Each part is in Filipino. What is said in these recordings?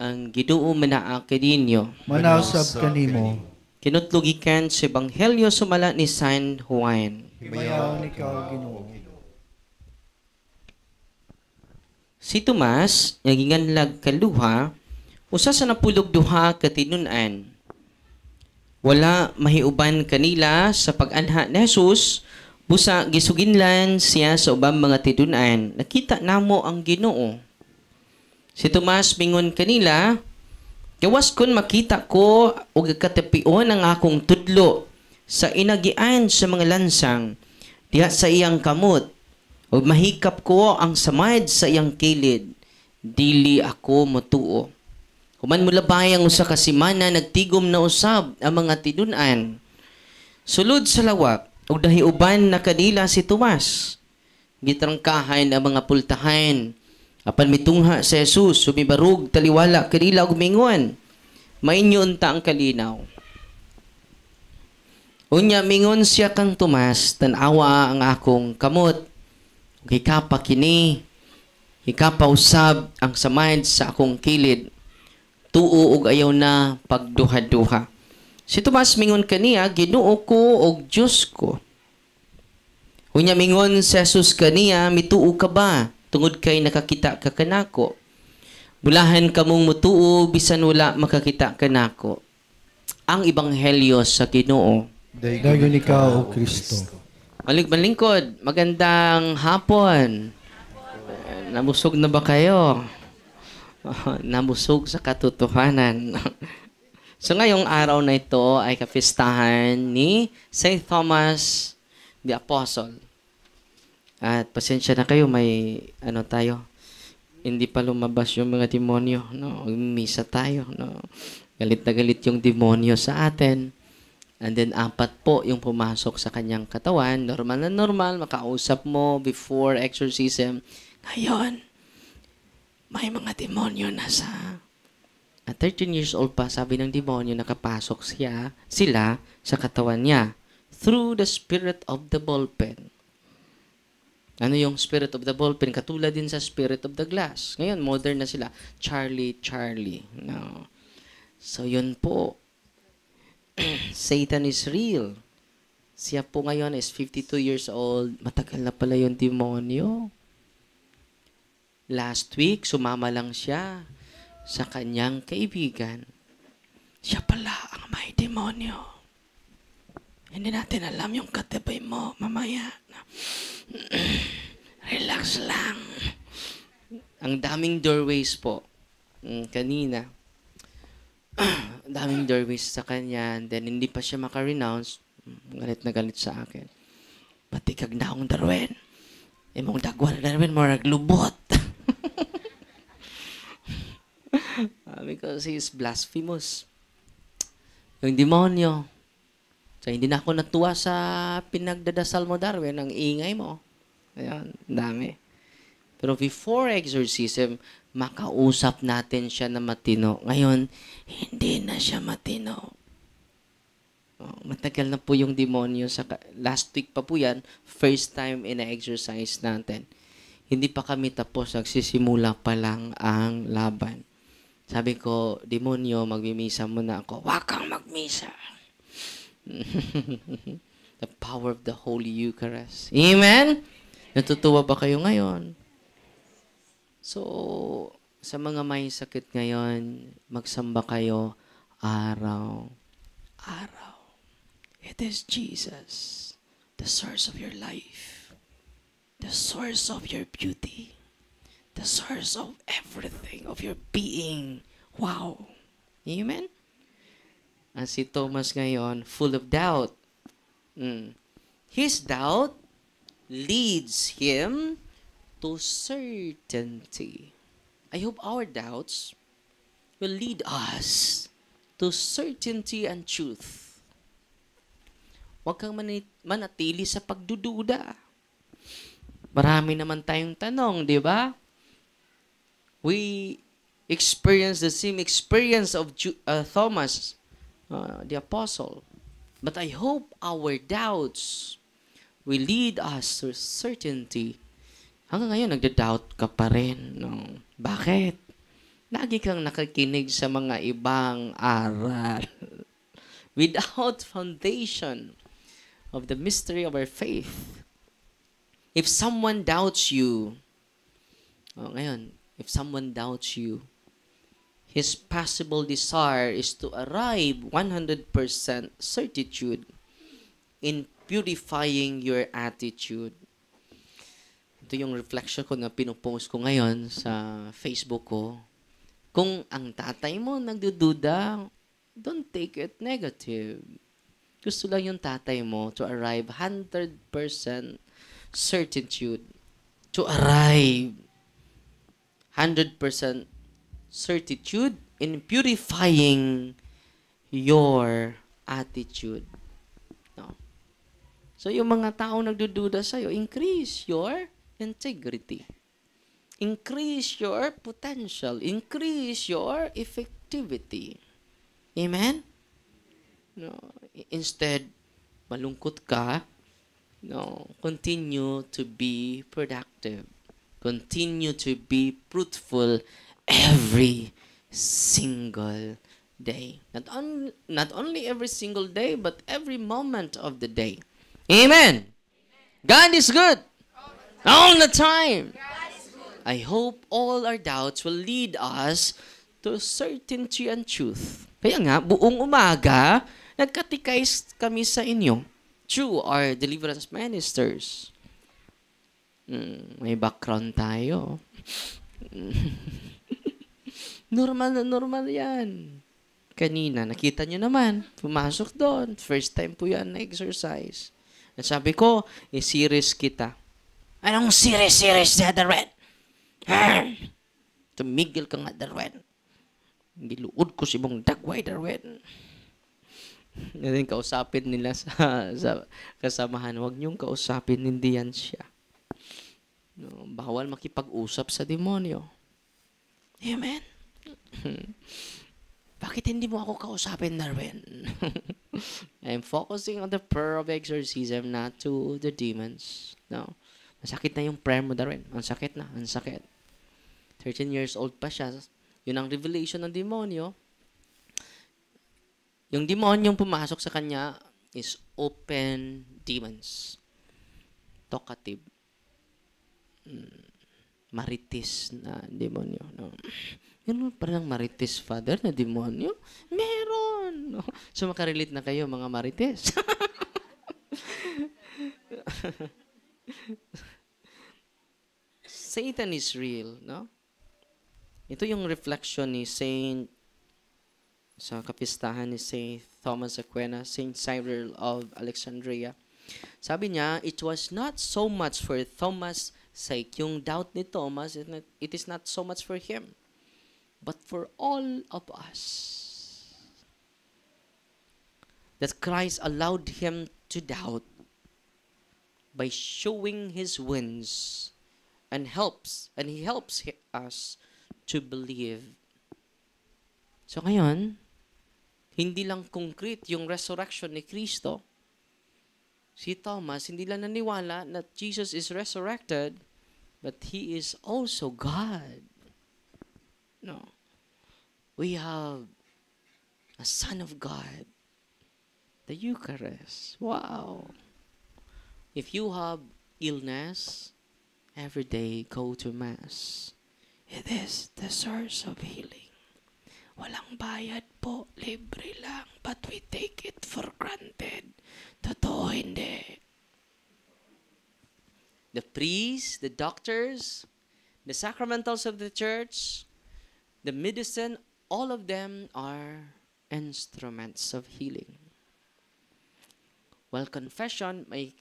ang Ginoo manaak kaninyo. Manasab kanimo. Kinutlugikan sa Ebanghelyo sumala ni San Juan. Himayaw ikaw, Ginoo. Si Tomas, nga ginganlag kaluha, usa sa napulog duha ka tinun-an. Wala mahiuban kanila sa pag-anha ni Jesus, busa gisuginlan siya sa ubang mga tinun-an. Nakita namo ang Ginoo. Si Tomas mingon kanila, gawas kun makita ko o katapion ang akong tudlo sa inagian sa mga lansang, diha sa iyang kamot, o mahikap ko ang samad sa iyang kilid, dili ako motuo. Human mula bayang usa ka semana nagtigom na usab ang mga tinun-an. Sulod sa lawak, og dahiuban na kanila si Tomas. Gitrangkahan ang mga pultahan. Apan mitungha sa Jesus, sumibarog taliwala kanila og mingon. Mainyo unta ang kalinaw. Unya mingon siya kang Tomas, tan-awa ang akong kamot. Hikapa kini, hikapa usab ang samad sa akong kilid. Tuo og ayaw na pagduha-duha. Si Tomas mingon kaniya, Ginoo ko og Dios ko. Unya mingon si Jesus kaniya, mituo ka ba? Tungod kay nakakita ka kanako. Bulahan kamong mutuo bisan wala makakita kanako. Ang ebanghelyo sa Ginoo. Dayon ikaw, O Kristo. Malingkod, magandang hapon. Namusog na ba kayo? Namusog sa katotohanan. So ngayong araw na ito ay kapistahan ni St. Thomas the Apostle. At pasensya na kayo, may tayo. Hindi pa lumabas yung mga demonyo, no? Misa tayo, no? Galit na galit yung demonyo sa atin. And then 4 po yung pumasok sa kanyang katawan. Normal na normal, makausap mo before exorcism. Ngayon, may mga demonyo na at 13 years old pa, sabi ng demonyo, nakapasok sila sa katawan niya through the spirit of the ballpen. Ano yung spirit of the ballpen? Katulad din sa spirit of the glass. Ngayon, modern na sila. Charlie. No. So, yun po. Satan is real. Siya po ngayon is 52 years old. Matagal na pala yung demonyo. Last week, sumama lang siya sa kanyang kaibigan. Siya pala ang may demonyo. Hindi natin alam yung katabi mo mamaya. Relax lang. Ang daming doorways po. Kanina. Ang daming doorways sa kanya. And then, hindi pa siya makarenounce. Galit na galit sa akin. Batikag na akong Darwin. Imong dagwa na Darwin, marag lubot. Because he is blasphemous. Yung demonyo. So, hindi na ako natuwa sa pinagdadasal mo, Darwin. Ang ingay mo. Ayan, dami. Pero before exorcism, makausap natin siya na matino. Ngayon, hindi na siya matino. Matagal na po yung demonyo. Last week pa po yan, first time ina-exercise natin. Hindi pa kami tapos, nagsisimula pa lang ang laban. Sabi ko, demonyo, magmimisa muna ako. Wag kang magmisa. The power of the Holy Eucharist. Amen? Natutuwa ba kayo ngayon? So, sa mga may sakit ngayon, magsamba kayo araw-araw. It is Jesus, the source of your life, the source of your beauty, the source of everything, of your being. Wow. Amen? Si Thomas ngayon, full of doubt. His doubt leads him to certainty. I hope our doubts will lead us to certainty and truth. Huwag kang manatili sa pagdududa. Marami naman tayong tanong, di ba? We experience the same experience of Thomas, the apostle. But I hope our doubts will lead us to certainty. Hanggang ngayon, nagda-doubt ka pa rin. No? Bakit? Lagi kang nakikinig sa mga ibang aral. Without foundation of the mystery of our faith. If someone doubts you, ngayon, if someone doubts you, his possible desire is to arrive 100% certitude in purifying your attitude. Ito yung reflection ko na pinupost ko ngayon sa Facebook ko. Kung ang tatay mo nagdududa, don't take it negative. Gusto lang yung tatay mo to arrive 100% certitude. To arrive 100% certitude in purifying your attitude. No? So, yung mga tao nagdududa sa'yo, increase your integrity. Increase your potential. Increase your effectivity. Amen? No, instead, malungkot ka, no, continue to be productive. Continue to be fruitful every single day. Not only every single day, but every moment of the day. Amen. God is good. All the time. I hope all our doubts will lead us to certainty and truth. Kaya nga, buong umaga, nagkatikais kami sa inyo through our deliverance ministers. May background tayo. Normal na normal yan. Kanina, nakita nyo naman, pumasok doon. First time po yan na exercise. At sabi ko, i-series kita. Anong series na Darwin? Tumigil ka nga, Darwin. Giluod ko si mong dagway, Darwin. Ngayon, kausapin nila sa kasamahan. Huwag niyong kausapin, hindi yan siya. No, bawal makipag-usap sa demonyo. Amen? Bakit hindi mo ako kausapin, Darwin? I'm focusing on the prayer of exorcism, not to the demons. No. Masakit na yung prayer mo, Darwin. Ang sakit na, ang sakit. 13 years old pa siya. Yun ang revelation ng demonyo. Yung demonyong pumasok sa kanya is open demons. Talkative. Marites na demonyo. No? Yun parang marites, Father, na demonyo? Meron! No? So, makarelate na kayo, mga marites. Satan is real, no? Ito yung reflection ni Saint sa kapistahan ni Saint Thomas Aquinas, Saint Cyril of Alexandria. Sabi niya, it was not so much for Thomas' sake. Yung doubt ni Thomas, it is not so much for him, but for all of us. That Christ allowed him to doubt by showing his wins and he helps us to believe. So ngayon, hindi lang concrete yung resurrection ni Kristo. Si Thomas, hindi lang naniwala na Jesus is resurrected, but He is also God. No. We have a Son of God, the Eucharist. Wow. If you have illness, every day go to Mass. It is the source of healing. Walang bayad po, libre lang, but we take it for granted. Totoo hindi. The priests, the doctors, the sacramentals of the church, the medicine, all of them are instruments of healing. Well, confession, may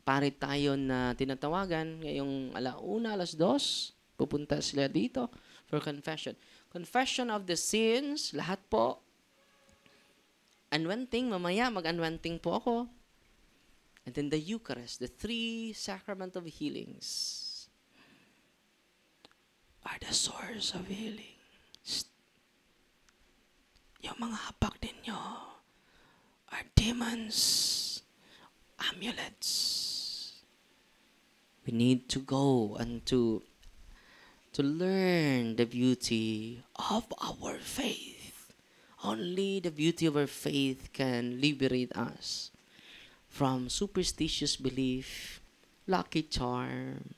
pare tayo na tinatawagan ngayong 1:00, 2:00. Pupunta sila dito for confession. Confession of the sins, lahat po. Unwenting, mamaya mag-unwenting po ako. And then the Eucharist, the 3 sacrament of healings are the source of healing. Yung mga hapak ninyo are demons, amulets. We need to go and to to learn the beauty of our faith. Only the beauty of our faith can liberate us from superstitious belief, lucky charm,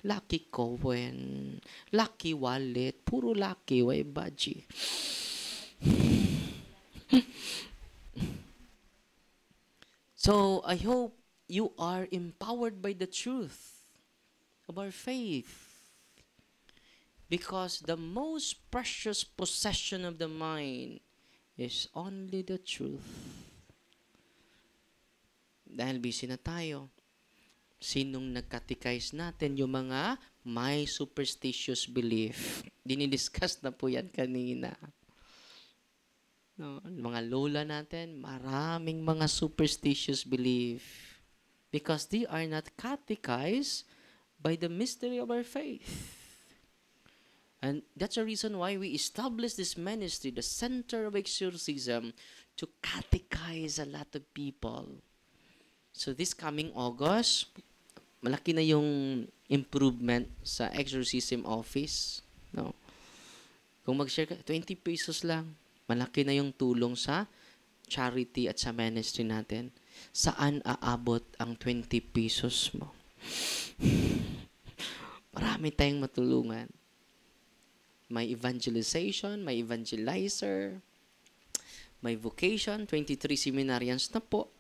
lucky coin, lucky wallet, puro lucky, way budgie. So, I hope you are empowered by the truth of our faith. Because the most precious possession of the mind is only the truth. Dahil busy na tayo, sinong nagkatikais natin yung mga may superstitious belief? Dinidiscuss na po yan kanina. No, mga lola natin, maraming mga superstitious belief because they are not catechized by the mystery of our faith. And that's the reason why we established this ministry, the Center of Exorcism, to catechize a lot of people. So this coming August, malaki na yung improvement sa exorcism office. No? Kung mag-share ka, 20 pesos lang. Malaki na yung tulong sa charity at sa ministry natin. Saan aabot ang 20 pesos mo? Marami tayong matulungan. May evangelization, may evangelizer, may vocation, 23 seminarians na po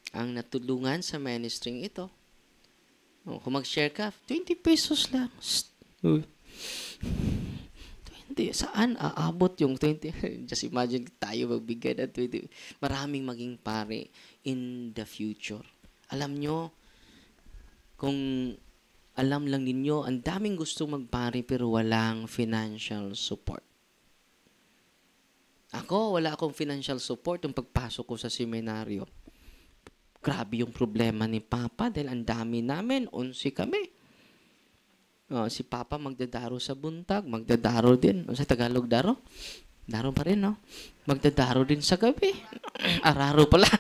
ang natulungan sa ministry ito. Kung mag-share ka, 20 pesos lang. 20. Saan aabot yung 20? Just imagine tayo magbigay ng 20. Maraming maging pare in the future. Alam nyo, kung alam lang ninyo, ang daming gusto magpare pero walang financial support. Ako, wala akong financial support yung pagpasok ko sa seminaryo. Grabe yung problema ni Papa dahil ang dami namin, 11 kami. Si Papa magdadaro sa buntag, magdadaro din. Sa Tagalog, daro? Daro pa rin, no? Magdadaro din sa gabi. Araro pala.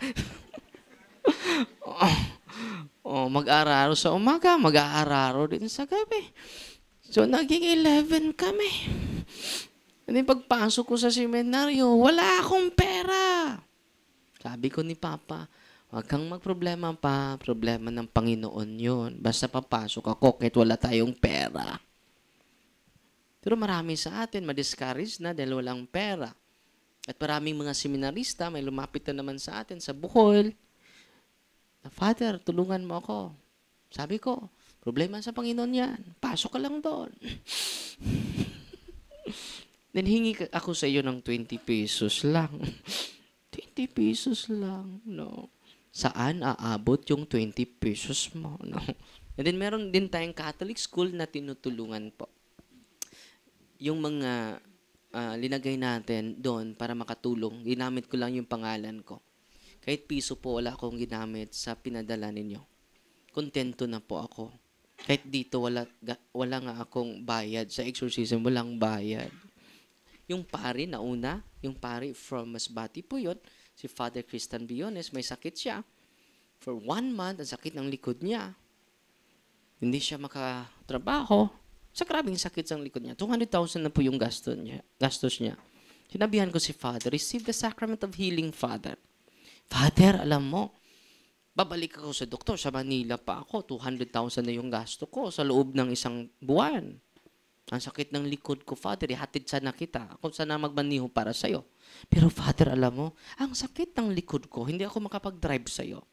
Mag-araro sa umaga, mag-aararo din sa gabi. So, naging 11 kami. And then, pagpasok ko sa seminaryo, wala akong pera. Sabi ko ni Papa, huwag kang magproblema pa. Problema ng Panginoon yun. Basta papasok ako kahit wala tayong pera. Pero marami sa atin, ma-discourage na dahil walang pera. At maraming mga seminarista, may lumapit na naman sa atin sa Bohol. Father, tulungan mo ako. Sabi ko, problema sa Panginoon yan. Pasok ka lang doon. Then hingi ako sa iyo ng 20 pesos lang. 20 pesos lang, no? Saan aabot yung 20 pesos mo, no? And then meron din tayong Catholic school na tinutulungan po. Yung mga linagay natin doon para makatulong, ginamit ko lang yung pangalan ko. Kahit piso po wala akong ginamit sa pinadala ninyo. Kontento na po ako. Kahit dito wala nga akong bayad. Sa exorcism, walang bayad. Yung pari na una, yung pari from Masbate po yun, si Father Christian Biones, may sakit siya. For 1 month, ang sakit ng likod niya. Hindi siya makatrabaho. Sa grabing sakit sa likod niya. 200,000 na po yung gastos niya. Sinabihan ko si Father, receive the sacrament of healing, Father. Father, alam mo, babalik ako sa doktor. Sa Manila pa ako. 200,000 na yung gasto ko sa loob ng 1 buwan. Ang sakit ng likod ko, Father. Ihatid sana kita. Ako sana magmaniho para sa'yo. Pero Father, alam mo, ang sakit ng likod ko, hindi ako makapag-drive sa'yo.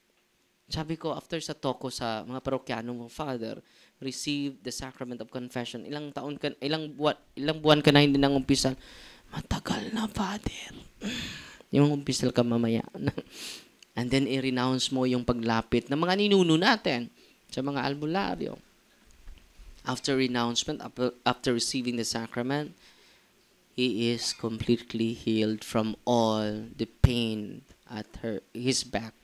Sabi ko, after sa talk ko sa mga parokyano mo, Father, receive the sacrament of confession. Ilang buwan ka na hindi nang umpisal. Matagal na, Father. Yung umpisal ka mamaya. And then, i-renounce mo yung paglapit ng mga ninuno natin sa mga albularyo. After renouncement, after receiving the sacrament, he is completely healed from all the pain at his back.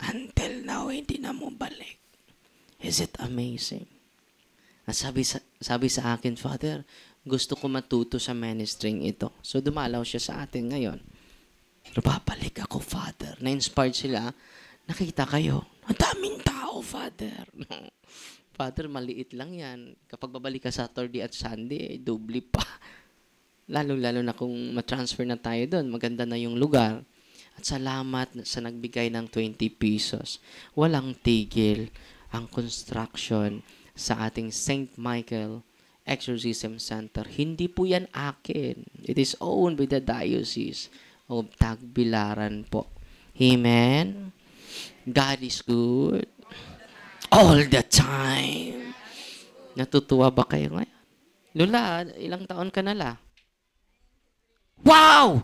Until now, hindi na mo balik. Is it amazing? At sabi sa akin, Father, gusto ko matuto sa ministering ito. So, dumalaw siya sa atin ngayon. Pero babalik ako, Father. Na-inspired sila. Nakita kayo. Ang daming tao, Father. Father, maliit lang yan. Kapag babalik ka Saturday at Sunday, doble pa. Lalo-lalo na kung matransfer na tayo doon, maganda na yung lugar. At salamat sa nagbigay ng 20 pesos. Walang tigil ang construction sa ating St. Michael Exorcism Center. Hindi po yan akin. It is owned by the Diocese of Tagbilaran po. Amen? God is good. All the time. Natutuwa ba kayo ngayon? Lula, ilang taon ka na la? Wow!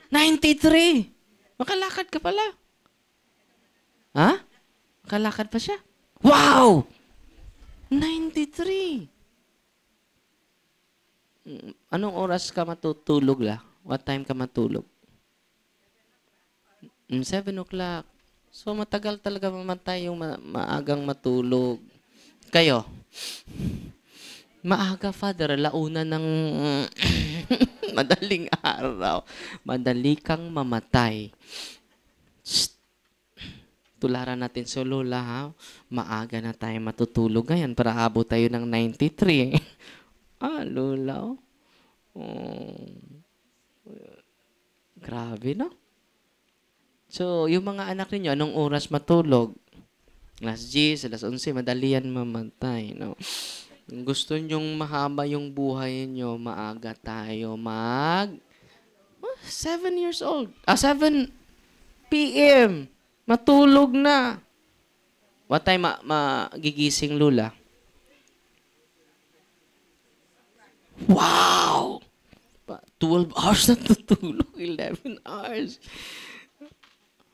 93! Makalakad ka pala. Ha? Makalakad pa siya? Wow! 93! Anong oras ka matutulog la? What time ka matulog? 7 o'clock. So, matagal talaga mamatay yung maagang matulog. Kayo? Maaga, Father. Launa ng madaling araw. Madali kang mamatay. Shh. Tularan natin sa Lola, ha? Maaga na tayo matutulog ngayon para abot tayo ng 93. Lola, grabe, no? So, yung mga anak ninyo, anong oras matulog? Alas 10, alas 11, madali yan mamatay, no? Kung gusto nyong mahaba yung buhay nyo, maaga tayo 7 years old. 7 p.m. Matulog na. What time magigising, Lula? Wow! 12 hours na tutulog. 11 hours.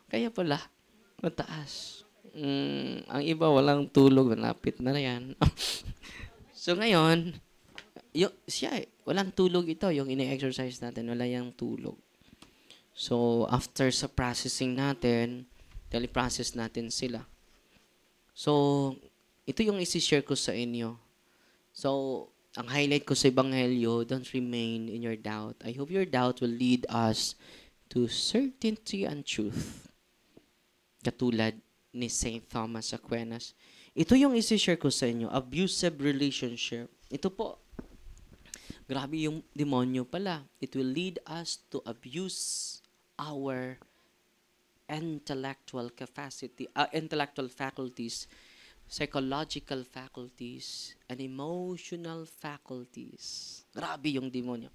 Kaya pala, mataas. Ang iba walang tulog, malapit na yan. So ngayon, walang tulog ito, yung ine-exercise natin, wala yung tulog. So after sa processing natin, tele-process natin sila. So, ito yung isi-share ko sa inyo. So, ang highlight ko sa Ebanghelyo, don't remain in your doubt. I hope your doubt will lead us to certainty and truth. Katulad ni St. Thomas Aquinas. Ito yung isi-share ko sa inyo, abusive relationship. Ito po, grabe yung demonyo pala. It will lead us to abuse our intellectual capacity, intellectual faculties, psychological faculties, and emotional faculties. Grabe yung demonyo.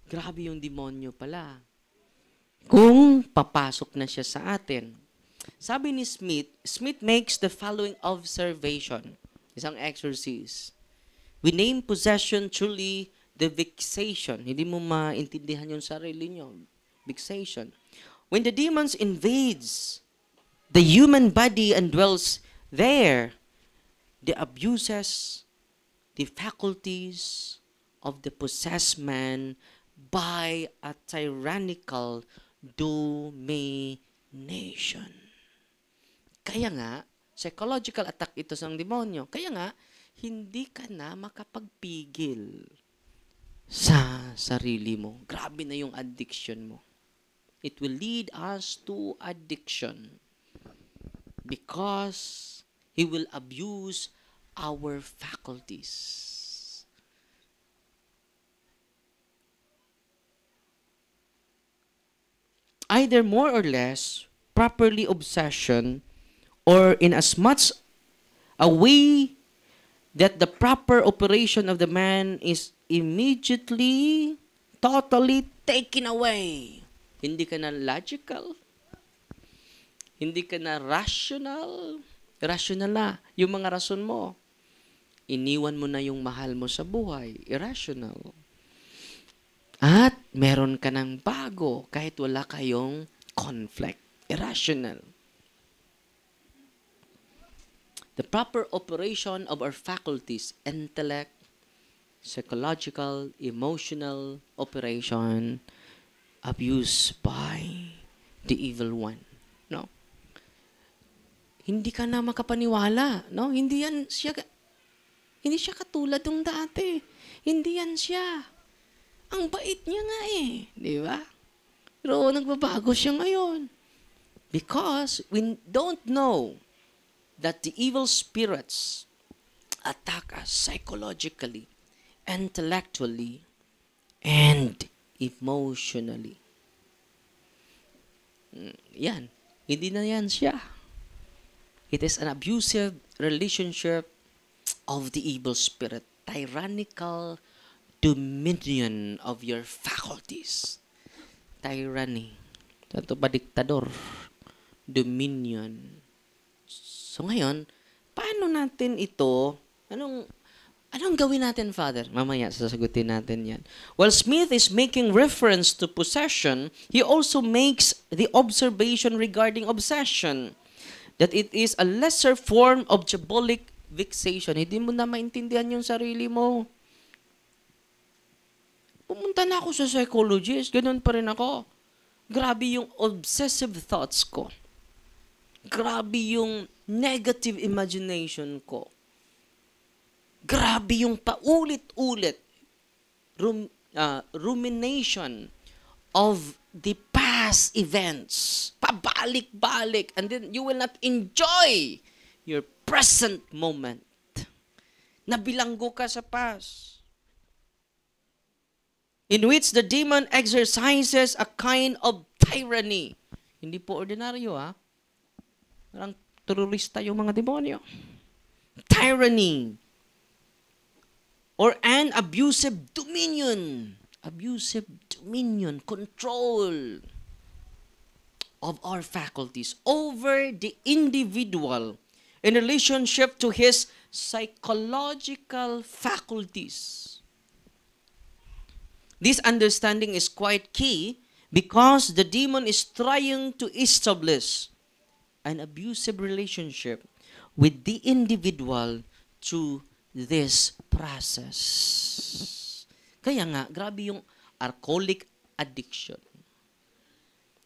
Grabe yung demonyo pala. Kung papasok na siya sa atin. Sabi ni Smith makes the following observation. Isang exorcist. We name possession truly the vexation. Hindi mo maintindihan yung sarili nyo. Vexation. When the demons invades the human body and dwells there, the abuses the faculties of the possessed man by a tyrannical domination. Kaya nga, psychological attack ito sa demonyo. Kaya nga, hindi ka na makapagpigil sa sarili mo. Grabe na yung addiction mo. It will lead us to addiction because he will abuse our faculties. Either more or less properly obsession or in as much a way that the proper operation of the man is immediately, totally taken away. Hindi ka na logical. Hindi ka na rational. Irrational na yung mga rason mo. Iniwan mo na yung mahal mo sa buhay. Irrational. At meron ka ng bago kahit wala kayong conflict. Irrational. The proper operation of our faculties, intellect, psychological, emotional operation, abused by the evil one. No? Hindi ka na makapaniwala. No? Hindi siya katulad ng dati. Hindi yan siya. Ang bait niya nga eh. Di ba? Pero nagbabago siya ngayon. Because we don't know that the evil spirits attack us psychologically, intellectually, and emotionally. Yan. Hindi na yan siya. It is an abusive relationship of the evil spirit. Tyrannical dominion of your faculties. Tyranny. Ito pa diktador. Dominion. So ngayon, paano natin ito, anong gawin natin, Father? Mamaya, sasagutin natin yan. While Smith is making reference to possession, he also makes the observation regarding obsession, that it is a lesser form of diabolic vexation. Hindi mo na maintindihan yung sarili mo. Pumunta na ako sa psychologist, ganun pa rin ako. Grabe yung obsessive thoughts ko. Grabe yung negative imagination ko. Grabe yung paulit-ulit rumination of the past events. Pabalik-balik. And then you will not enjoy your present moment. Nabilanggo ka sa past. In which the demon exercises a kind of tyranny. Hindi po ordinaryo, ha? Parang terorista yung mga demonyo. Tyranny. Or an abusive dominion. Abusive dominion, control of our faculties over the individual in relationship to his psychological faculties. This understanding is quite key because the demon is trying to establish an abusive relationship with the individual through this process. Kaya nga, grabe yung alcoholic addiction.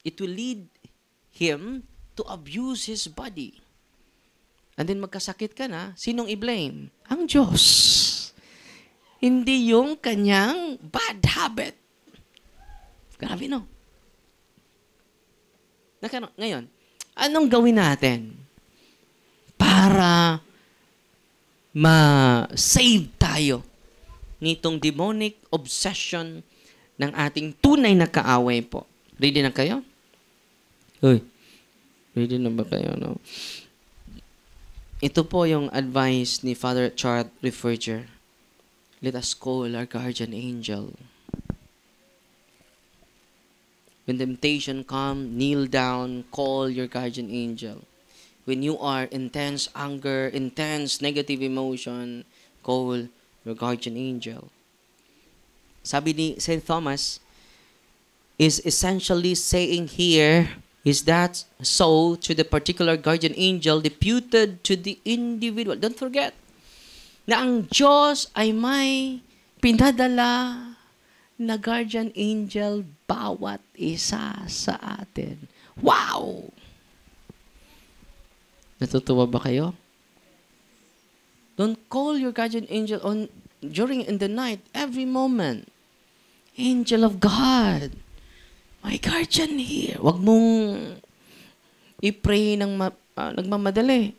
It will lead him to abuse his body. And then magkasakit ka na, sinong i-blame? Ang Diyos. Hindi yung kanyang bad habit. Grabe, no? Ngayon, anong gawin natin para ma-save tayo nitong demonic obsession ng ating tunay na kaaway po? Ready na kayo? Uy, ready na ba kayo, no? Ito po yung advice ni Father Charles Rifferger. Let us call our guardian angel. When temptation comes, kneel down, call your guardian angel. When you are intense anger, intense negative emotion, call your guardian angel. Sabi ni St. Thomas, is essentially saying here, is that so to the particular guardian angel deputed to the individual. Don't forget, na ang Diyos ay may pinadala na guardian angel bawat isa sa atin. Wow! Natutuwa ba kayo? Don't call your guardian angel during in the night, every moment. Angel of God, my guardian here. Huwag mong i-pray ng nagmamadali.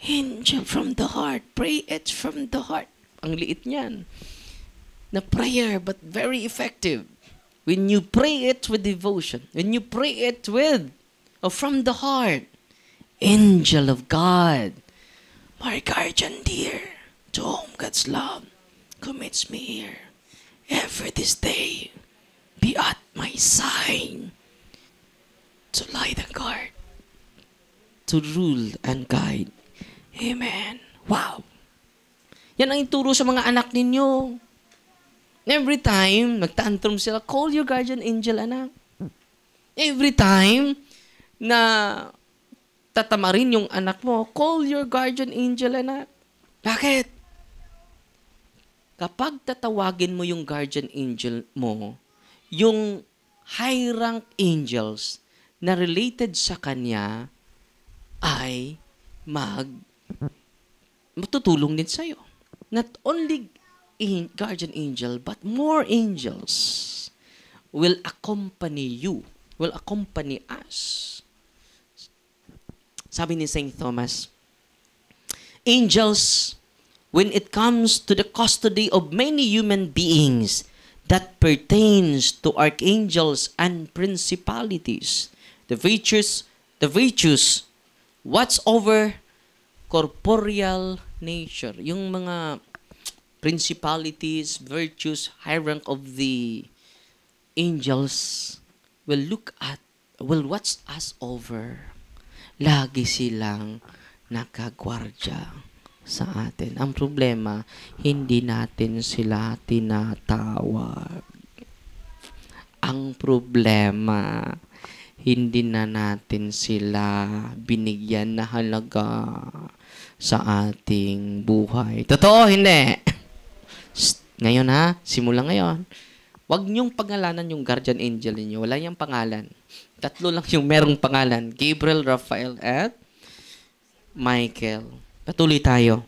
Angel from the heart. Pray it from the heart. Ang liit niyan. Na prayer, but very effective. When you pray it with devotion, when you pray it from the heart, angel of God, my guardian dear, to whom God's love commits me here, ever this day, be at my side, to light and guard, to rule and guide. Amen. Wow. Yan ang ituro sa mga anak ninyo. Every time, nagtantrum sila, call your guardian angel, anak. Every time na tatamarin yung anak mo, call your guardian angel, anak. Bakit? Kapag tatawagin mo yung guardian angel mo, yung high-rank angels na related sa kanya ay matutulong din sa'yo. Not only guardian angel, but more angels will accompany you, will accompany us Sabi ni St. Thomas, angels, when it comes to the custody of many human beings, that pertains to archangels and principalities, the virtues, what's over corporeal nature, yung mga principalities, virtues, high rank of the angels will watch us over. Lagi silang nakagwardya sa atin. Ang problema, hindi natin sila tinatawag. Ang problema, hindi na natin sila binigyan na halaga sa ating buhay. Totoo, hindi? Ngayon ha, simula ngayon, wag niyong pangalanan yung guardian angel niyo. Wala niyang pangalan. 3 lang yung merong pangalan. Gabriel, Raphael, at Michael. Patuloy tayo.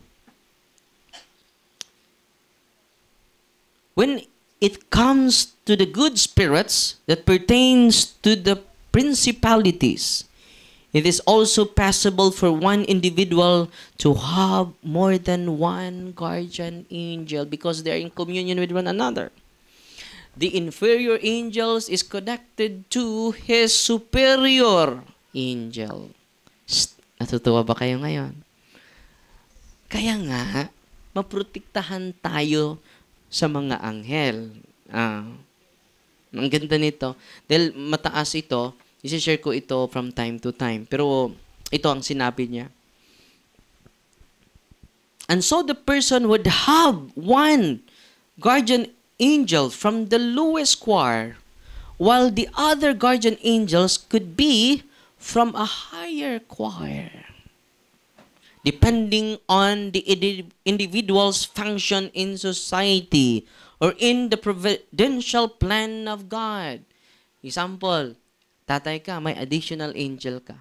When it comes to the good spirits that pertains to the principalities, it is also possible for one individual to have more than one guardian angel because they are in communion with one another. The inferior angels is connected to his superior angel. Natutuwa ba kayo ngayon? Kaya nga, maprotektahan tayo sa mga anghel. Ang ganda nito. Dahil mataas ito, isi-share ko ito from time to time. Pero ito ang sinabi niya. And so the person would have one guardian angel from the lowest choir, while the other guardian angels could be from a higher choir, depending on the individual's function in society or in the providential plan of God. Example, tatay ka, may additional angel ka.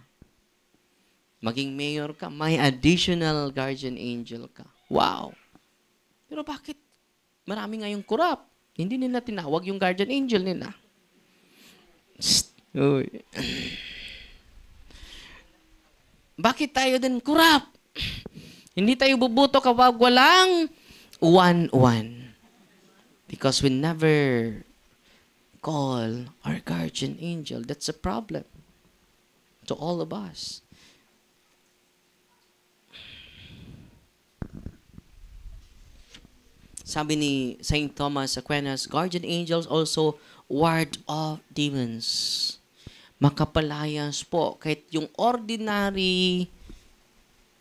Maging mayor ka, may additional guardian angel ka. Wow! Pero bakit marami ngayong kurap? Hindi nila tinawag yung guardian angel nila. Uy. Bakit tayo din kurap? Hindi tayo bubuto kapag walang one-one. Because we never call our guardian angel. That's a problem to all of us. Sabi ni St. Thomas Aquinas, guardian angels also ward off demons. Makapalayas po kahit yung ordinary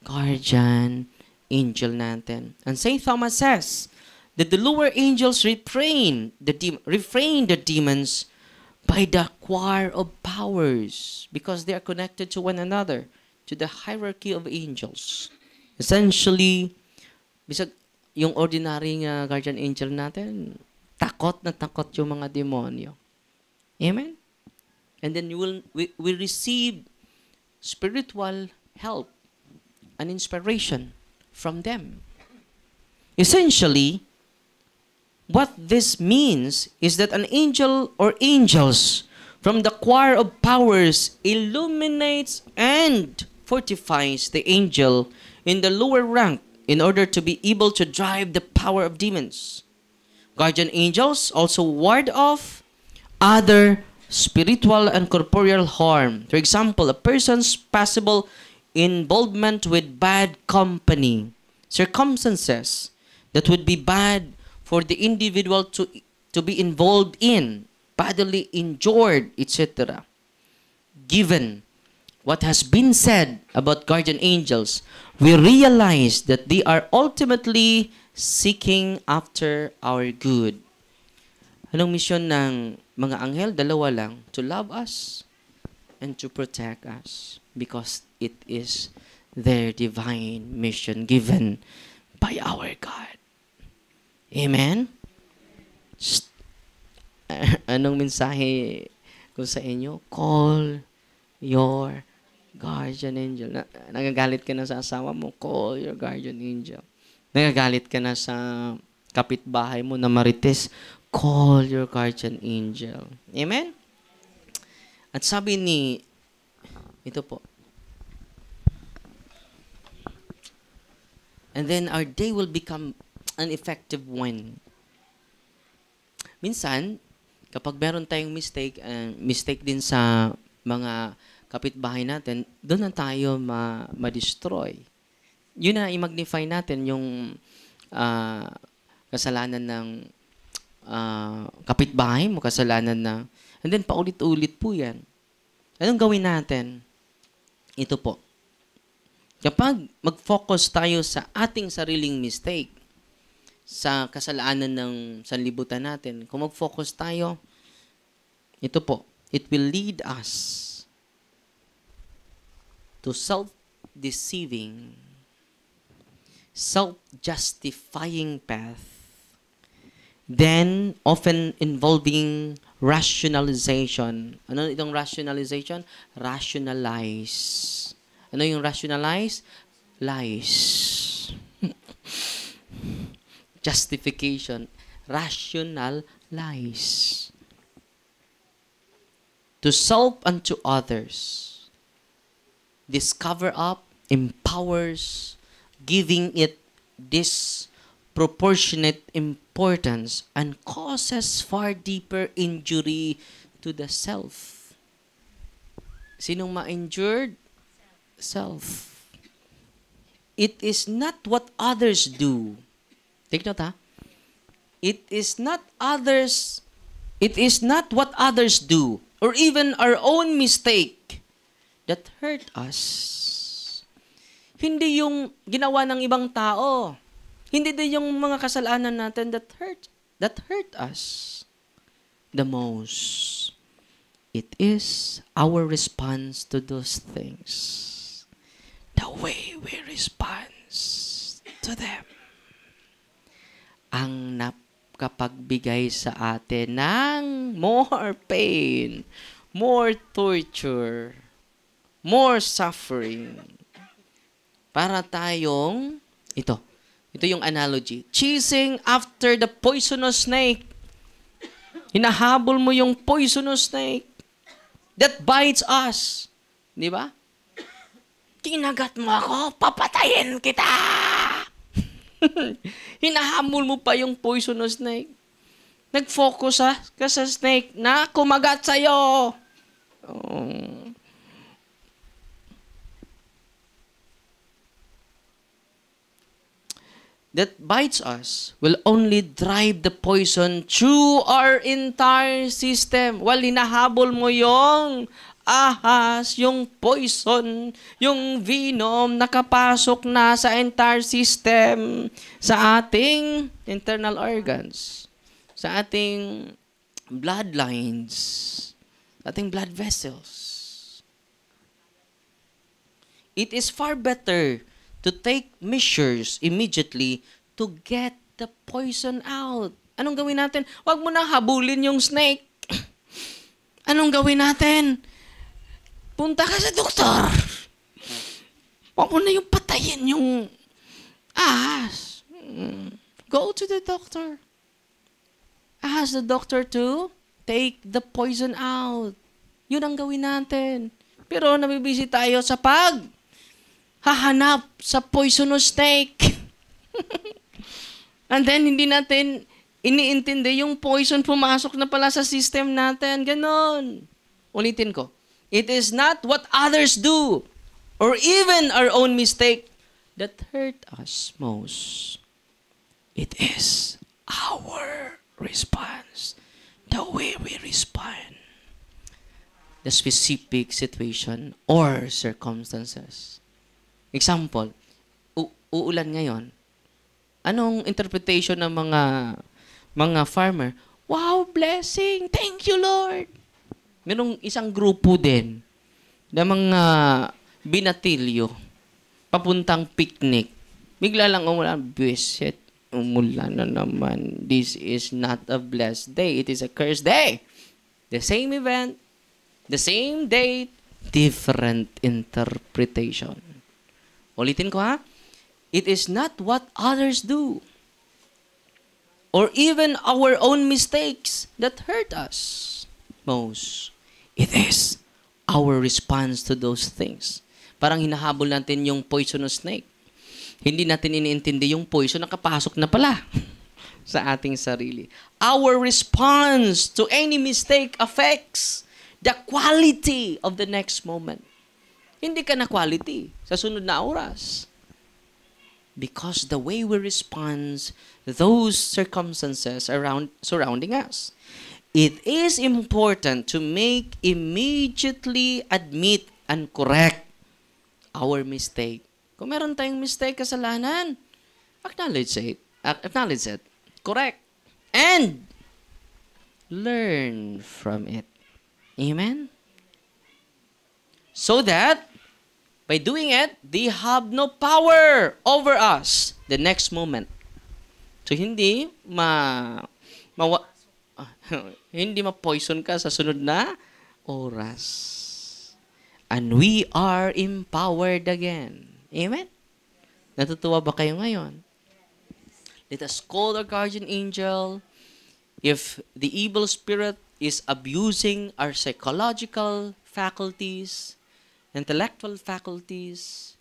guardian angel natin. And St. Thomas says that the lower angels refrain the demons by the choir of powers because they are connected to one another, to the hierarchy of angels. Essentially, bisag yung ordinary guardian angel natin, takot na takot yung mga demonyo. Amen? And then we receive spiritual help and inspiration from them. Essentially, what this means is that an angel or angels from the choir of powers illuminates and fortifies the angel in the lower rank in order to be able to drive the power of demons. Guardian angels also ward off other spiritual and corporeal harm. For example, a person's possible involvement with bad company, circumstances that would be bad for the individual to be involved in, bodily injured, etc. Given what has been said about guardian angels, we realize that they are ultimately seeking after our good. Anong misyon ng mga anghel? 2 lang. To love us and to protect us. Because it is their divine mission given by our God. Amen? Anong mensahe ko sa inyo? Call your guardian angel. Nagagalit ka na sa asawa mo, call your guardian angel. Nagagalit ka na sa kapitbahay mo na marites, call your guardian angel. Amen? At sabi ni, ito po, And then our day will become an effective one. Minsan, kapag meron tayong mistake din sa mga kapitbahay natin, doon na tayo ma-destroy. Yun na i-magnify natin yung kasalanan ng kapitbahay mo, kasalanan ng... And then, paulit-ulit po yan. Anong gawin natin? Ito po. Kapag mag-focus tayo sa ating sariling mistake, sa kasalanan ng sanlibutan natin, kung mag-focus tayo, ito po, it will lead us to self-deceiving, self-justifying path, then often involving rationalization. Ano itong rationalization? Rationalize. Ano yung rationalize? Lies. Justification. Rational lies. To self and to others. Discover up, empowers, giving it disproportionate importance and causes far deeper injury to the self. Sinong ma-injured? Self. It is not what others do. Take note, ha? It is not what others do or even our own mistake that hurt us. Hindi yung ginawa ng ibang tao. Hindi din yung mga kasalanan natin that hurt us the most. It is our response to those things. The way we respond to them. Ang nakapagbigay sa atin ng more pain, more torture, more suffering. Para tayong, ito yung analogy. Chasing after the poisonous snake. Hinahabol mo yung poisonous snake that bites us. Di ba? Kinagat mo ako, papatayin kita! Hinahamol mo pa yung poisonous snake. Nag-focus ka sa snake na kumagat sa'yo. That bites us will only drive the poison through our entire system. While hinahabol mo yung ahas, yung poison, yung venom nakapasok na sa entire system, sa ating internal organs, sa ating bloodlines, sa ating blood vessels. It is far better to take measures immediately to get the poison out. Anong gawin natin? Huwag mo na habulin yung snake. Anong gawin natin? Punta ka sa doktor. Huwag mo na yung patayin yung ahas. Go to the doctor. Ask the doctor to take the poison out. Yun ang gawin natin. Pero nabibisi tayo sa hahanap sa poisonous snake. And then, hindi natin iniintindi yung poison pumasok na pala sa system natin. Ganon. Ulitin ko. It is not what others do or even our own mistake that hurt us most. It is our response. The way we respond. The specific situation or circumstances. Example, uulan ngayon. Anong interpretation ng mga farmer? Wow, blessing! Thank you, Lord! Merong isang grupo din na mga binatilyo papuntang picnic. Bigla lang umulan. Bisit, umulan na naman. This is not a blessed day. It is a cursed day. The same event, the same date, different interpretation. Ulitin ko, ha? It is not what others do or even our own mistakes that hurt us most. It is our response to those things. Parang hinahabol natin yung poisonous snake. Hindi natin iniintindi yung poison, nakapasok na pala sa ating sarili. Our response to any mistake affects the quality of the next moment. Hindi ka na quality sa sunod na oras. Because the way we respond those circumstances surrounding us. It is important to immediately admit and correct our mistake. Kung meron tayong mistake, kasalanan, acknowledge it. Correct. And learn from it. Amen? So that, by doing it, they have no power over us the next moment. So, hindi hindi ma-poison ka sa sunod na oras. And we are empowered again. Amen? Natutuwa ba kayo ngayon? Let us call our guardian angel. If the evil spirit is abusing our psychological faculties, intellectual faculties,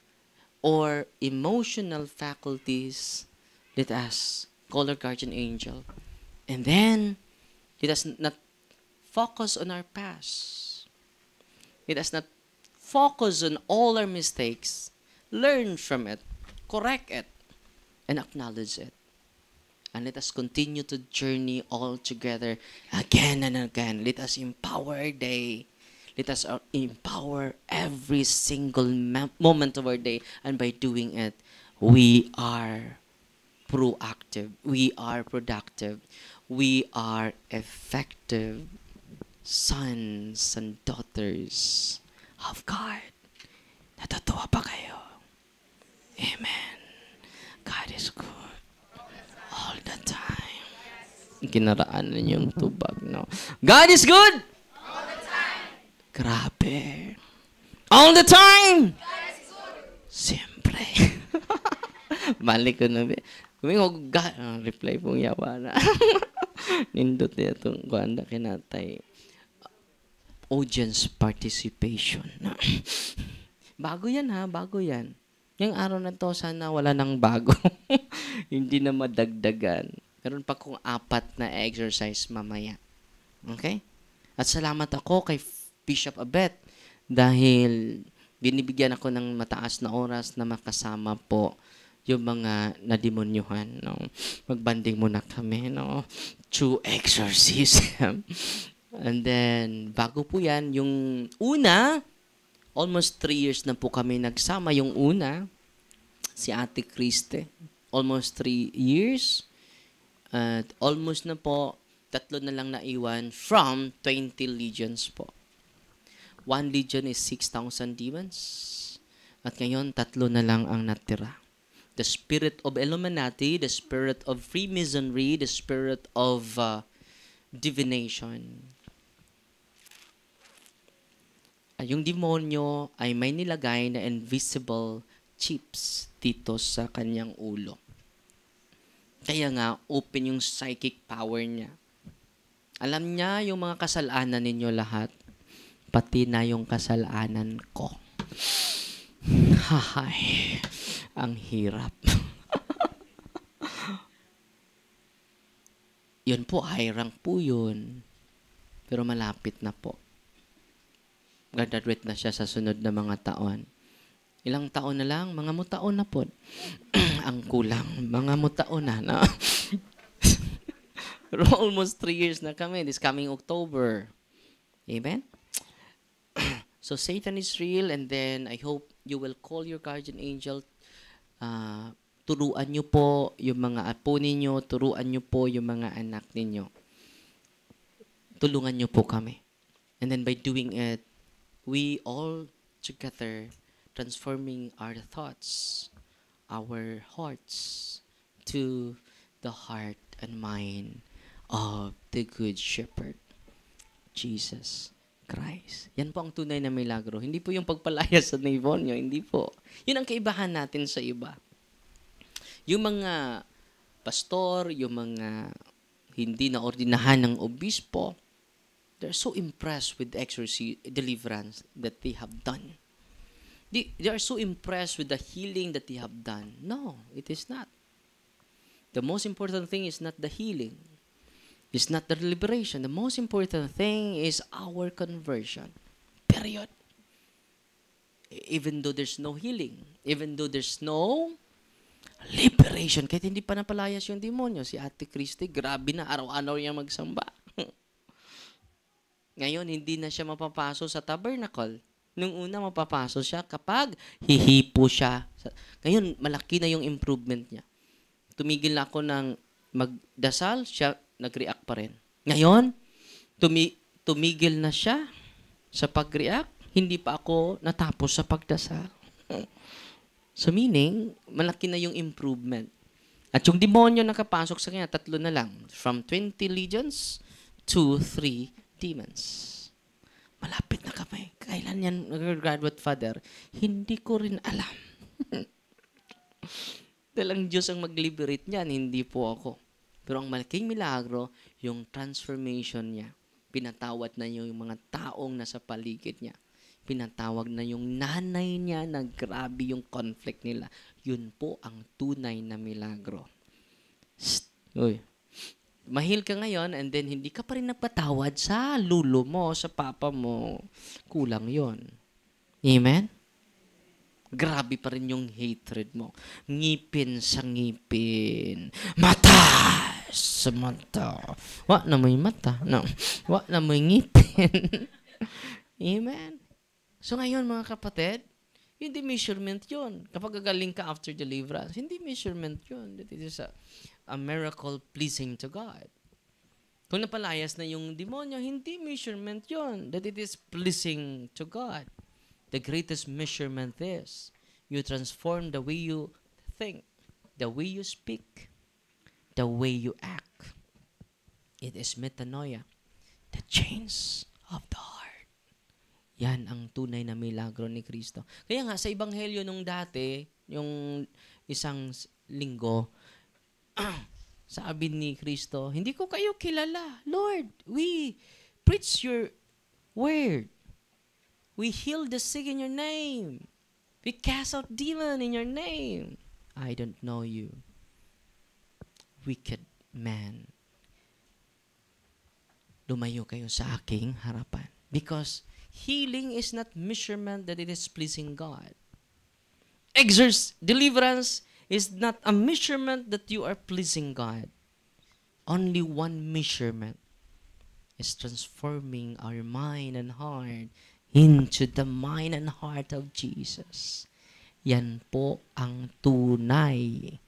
or emotional faculties, let us call our guardian angel. And then, let us not focus on our past. Let us not focus on all our mistakes. Learn from it, correct it, and acknowledge it. And let us continue to journey all together again and again. Let us empower our day. Let us empower every single moment of our day. And by doing it, we are proactive. We are productive. We are effective sons and daughters of God. Natutuwa ba kayo? Amen. God is good. All the time. Kinaraan ninyo yung tubag, no? God is good! All the time. Grabe. All the time! God is good! Siyempre. Balik ko na. Kuming reply pong yawa na. Nindot niya itong kuhanda kinatay. Audience participation. Bago yan ha, bago yan. Yung araw na to, sana wala nang bago. Hindi na madagdagan. Meron pa kong 4 na exercise mamaya. Okay? At salamat ako kay Bishop Abet dahil binibigyan ako ng mataas na oras na makasama po yung mga nademonyuhan. No? Magbanding muna kami. No? True exorcism. And then, bago po yan, yung una, almost 3 years na po kami nagsama. Yung una, si Ate Kriste. Almost 3 years. At almost na po, 3 na lang naiwan from 20 legions po. 1 legion is 6,000 demons. At ngayon, 3 na lang ang natira. The spirit of Illuminati, the spirit of Freemasonry, the spirit of divination. Yung demonyo ay may nilagay na invisible chips dito sa kanyang ulo. Kaya nga, open yung psychic power niya. Alam niya yung mga kasalanan ninyo lahat, pati na yung kasalanan ko. Hahay, ang hirap. Yun po, high rank po yun. Pero malapit na po. Graduate na siya sa sunod na mga taon. Ilang taon na lang? Mga mutaon na po. Ang kulang. Mga mutaon na. No? Pero almost 3 years na kami. This coming October. Amen? So Satan is real, and then I hope you will call your guardian angel. Turuan nyo po yung mga apo ninyo. Turuan nyo po yung mga anak ninyo. Tulungan nyo po kami. And then by doing it, we all together transforming our thoughts, our hearts to the heart and mind of the Good Shepherd, Jesus Christ. Yan po ang tunay na milagro. Hindi po yung pagpalaya sa demonyo, hindi po. Yun ang kaibahan natin sa iba. Yung mga pastor, yung mga hindi na ordinahan ng obispo, they're so impressed with the deliverance that they have done. They are so impressed with the healing that they have done. No, it is not. The most important thing is not the healing. It's not the liberation. The most important thing is our conversion. Period. Even though there's no healing, even though there's no liberation, kahit hindi pa napalayas yung demonyo, si Ate Christy, grabe na, araw-araw niya magsamba. Ngayon, hindi na siya mapapasok sa tabernacle. Nung una, mapapasok siya kapag hihipo siya. Ngayon, malaki na yung improvement niya. Tumigil na ako ng magdasal, siya nag-react pa rin. Ngayon, tumigil na siya sa pag-react, hindi pa ako natapos sa pagdasal. So meaning, malaki na yung improvement. At yung demonyo nakapasok sa kanya, 3 na lang. From 20 legions to 3 demons. Malapit na kami. Kailan yan nag-graduate, Father? Hindi ko rin alam. Dalang Diyos ang mag-liberate niyan, hindi po ako. Pero ang malaking milagro, yung transformation niya. Pinatawad na yung mga taong nasa paligid niya. Pinatawag na yung nanay niya na grabe yung conflict nila. Yun po ang tunay na milagro. Uy. Mahil ka ngayon and then hindi ka pa rin nagpatawad sa lulo mo, sa papa mo. Kulang yon. Amen? Grabe pa rin yung hatred mo. Ngipin sa ngipin. Mata sa mata. Wa na may mata. No. Wa na may ngipin. Amen? So ngayon mga kapatid, hindi measurement yun. Kapag gagaling ka after deliverance, hindi measurement yun. That is a miracle pleasing to God. Kung napalayas na yung demonyo, hindi measurement yun. That it is pleasing to God. The greatest measurement is you transform the way you think, the way you speak, the way you act. It is metanoia, the change of the heart. Yan ang tunay na milagro ni Kristo. Kaya nga, sa Ebanghelyo nung dati, yung isang linggo, sabi ni Kristo, hindi ko kayo kilala. Lord, we preach your word. We heal the sick in your name. We cast out demon in your name. I don't know you. Wicked man. Lumayo kayo sa aking harapan. Because healing is not measurement that it is pleasing God. Deliverance is not a measurement that you are pleasing God. Only one measurement is transforming our mind and heart into the mind and heart of Jesus. Yan po ang tunay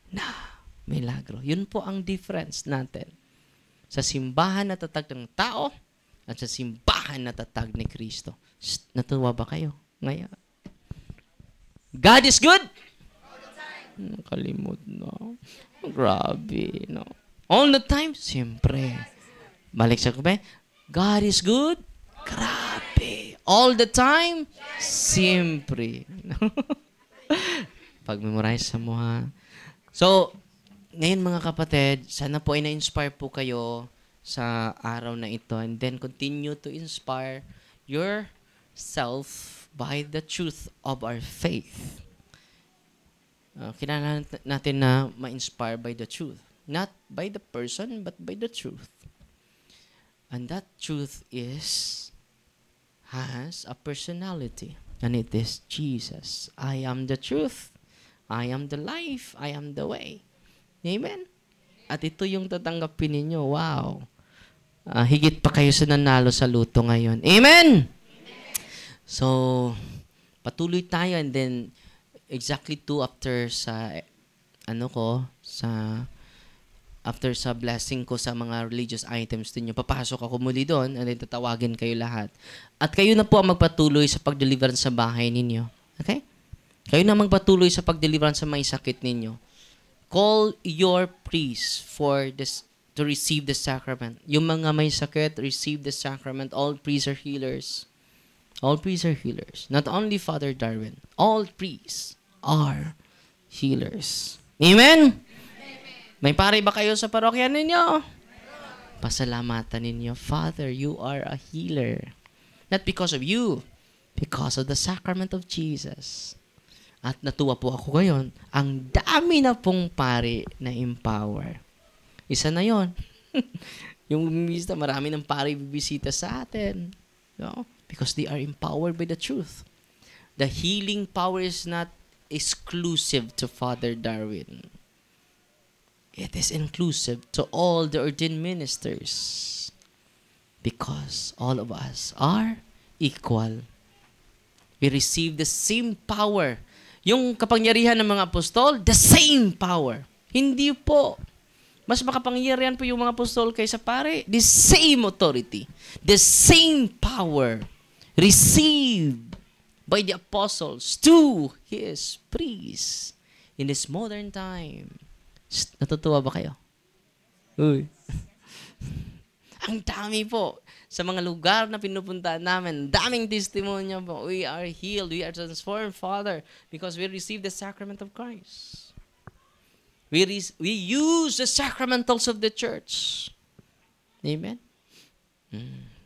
na milagro. Yun po ang difference natin sa simbahan na tatag ng tao at sa simbahan na tatag ni Kristo. Natuwa ba kayo ngayon? God is good? All the time. Kalimot na. Grabe, no? All the time? Siyempre. Balik sa kume. God is good? Grabe. All the time? Siyempre. Pag-memorize sa mo, ha? So, ngayon mga kapatid, sana po ay na-inspire po kayo sa araw na ito and then continue to inspire yourself by the truth of our faith. Kailangan natin na ma-inspire by the truth. Not by the person, but by the truth. And that truth has a personality. And it is Jesus. I am the truth. I am the life. I am the way. Amen? At ito yung tatanggapin ninyo. Wow. Higit pa kayo sa nanalo sa luto ngayon. Amen? So, patuloy tayo and then exactly 2 after sa after sa blessing ko sa mga religious items ninyo, papasok ako muli doon and then tatawagin kayo lahat. At kayo na po ang magpatuloy sa pag-deliverance sa bahay ninyo. Okay? Kayo na magpatuloy sa pag-deliverance sa may sakit ninyo. Call your priest for this to receive the sacrament. Yung mga may sakit, receive the sacrament. All priests are healers. All priests are healers. Not only Father Darwin. All priests are healers. Amen? May pare ba kayo sa parokya ninyo? Pasalamatan ninyo, Father, you are a healer. Not because of you, Because of the sacrament of Jesus. At natuwa po ako ngayon, ang dami na pong pari na empower. Isa na yon. Yung bibisita, marami ng pari bibisita sa atin. No? Because they are empowered by the truth. The healing power is not exclusive to Father Darwin. It is inclusive to all the ordained ministers. Because all of us are equal. We receive the same power. Yung kapangyarihan ng mga apostol, the same power. Hindi po. Mas makapangyarihan po yung mga apostol kaysa pare. The same authority. The same power received by the apostles to his priests in this modern time. Natutuwa ba kayo? Uy. Ang dami po. Sa mga lugar na pinupuntahan namin, daming testimonya po. We are healed. We are transformed, Father, because we receive the sacrament of Christ. We use the sacramentals of the church. Amen?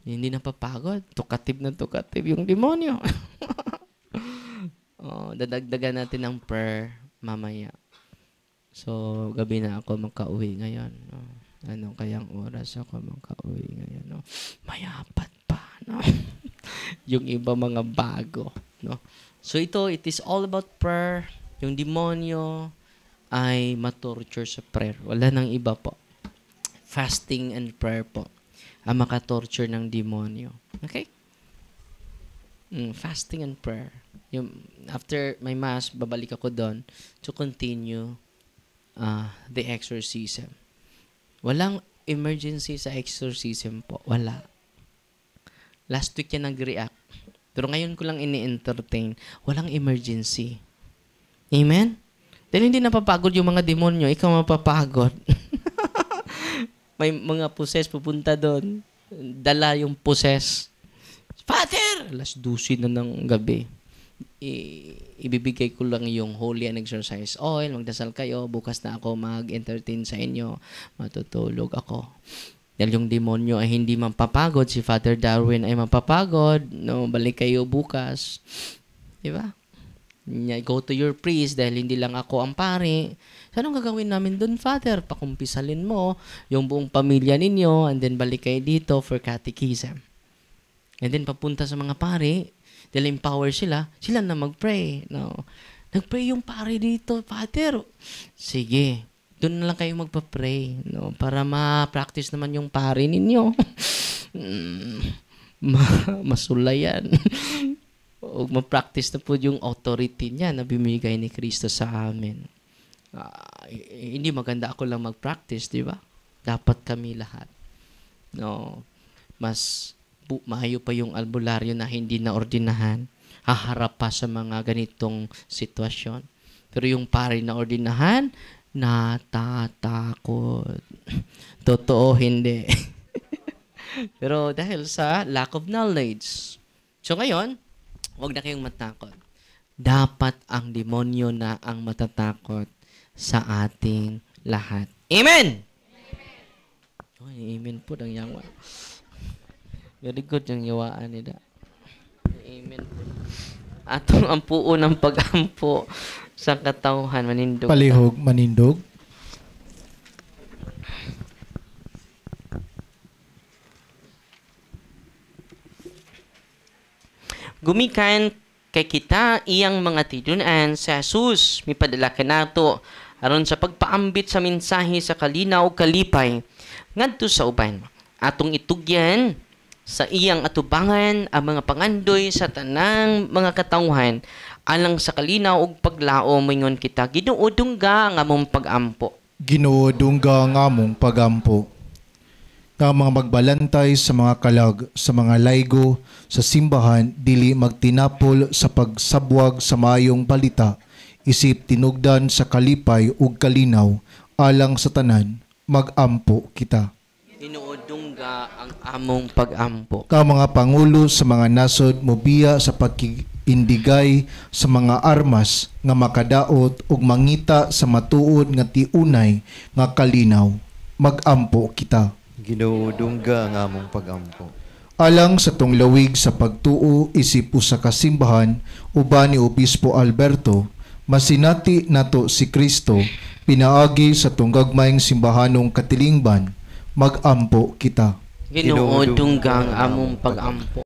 Hindi napapagod. Tukatib na tukatib yung demonyo. Dadagdagan natin ng prayer mamaya. So, gabi na ako magka-uwi ngayon. Ano kayang oras ako makauwi ngayon, no? Mayapat pa, no? Yung iba mga bago, no? So it is all about prayer. Yung demonyo ay matorture sa prayer. Wala nang iba po. Fasting and prayer po ang makatorture ng demonyo. Okay? Fasting and prayer. Yung, after my mass, babalik ako doon to continue the exorcism. Walang emergency sa exorcism po. Wala. Last week yan nag-react. Pero ngayon ko lang ini-entertain. Walang emergency. Amen? Dahil hindi napapagod yung mga demonyo, ikaw mapapagod. May mga possess pupunta doon. Dala yung possess. Father! Alas 12 na ng gabi. Ibibigay ko lang yung holy and exercise oil, magdasal kayo, bukas na ako mag-entertain sa inyo, matutulog ako. Dahil yung demonyo ay hindi mapapagod, si Father Darwin ay mapapagod, no, balik kayo bukas. Diba? Go to your priest dahil hindi lang ako ang pari. So, anong gagawin namin dun, Father? Pakumpisalin mo yung buong pamilya ninyo and then balik kayo dito for catechism. And then papunta sa mga pari, dahil empower sila na mag-pray. No? Nag-pray yung pare dito, Father. Sige, doon na lang kayo magpa-pray. No? Para ma-practice naman yung pare ninyo. Masulayan. O ma-practice na po yung authority niya na bimigay ni Kristo sa amin. Hindi maganda ako lang mag-practice, di ba? Dapat kami lahat. No? Mas maayo pa yung albularyo na hindi na ordinahan, haharap pa sa mga ganitong sitwasyon. Pero yung pare na ordinahan, natatakot. Totoo, hindi. Pero dahil sa lack of knowledge. So ngayon, huwag na kayong matakot. Dapat ang demonyo na ang matatakot sa ating lahat. Amen! Amen po ng yawa. Very good yung yawaan nila. Amen. Atong ampuo ng pag-ampo sa katauhan, manindog. Palihog, manindog. Gumikan kay kita iyang mga tinunan sa Jesus. Mipadala ka nato aron sa pagpaambit sa mensahe sa kalinaw o kalipay ngadto sa uban. Atong itugyan sa iyang atubangan ang mga pangandoy sa tanang mga katawhan alang sa kalinaw ug paglao mingon kita Ginoo dungga nga among pag-ampo. Ginoo dungga nga among pag-ampo. Nga mga magbalantay sa mga kalag, sa mga laygo, sa simbahan, dili magtinapol sa pagsabwag sa mayong balita, isip tinugdan sa kalipay ug kalinaw, alang sa tanan, mag-ampo kita. Ginoo dungga ang among pag-ampo. Ka mga pangulo sa mga nasod mobiya sa pagkiindigay sa mga armas nga makadaot ug mangita sa matuod nga tiunay nga kalinaw, mag-ampo kita. Ginoo dungga ang among pag-ampo. Alang sa tunglawig sa pagtuo isip usa ka simbahan uban ni Obispo Alberto, masinati nato si Kristo pinaagi sa tunggagmayng simbahanong katilingban, mag-ampo kita. Ginoo dunggang among pag-ampo.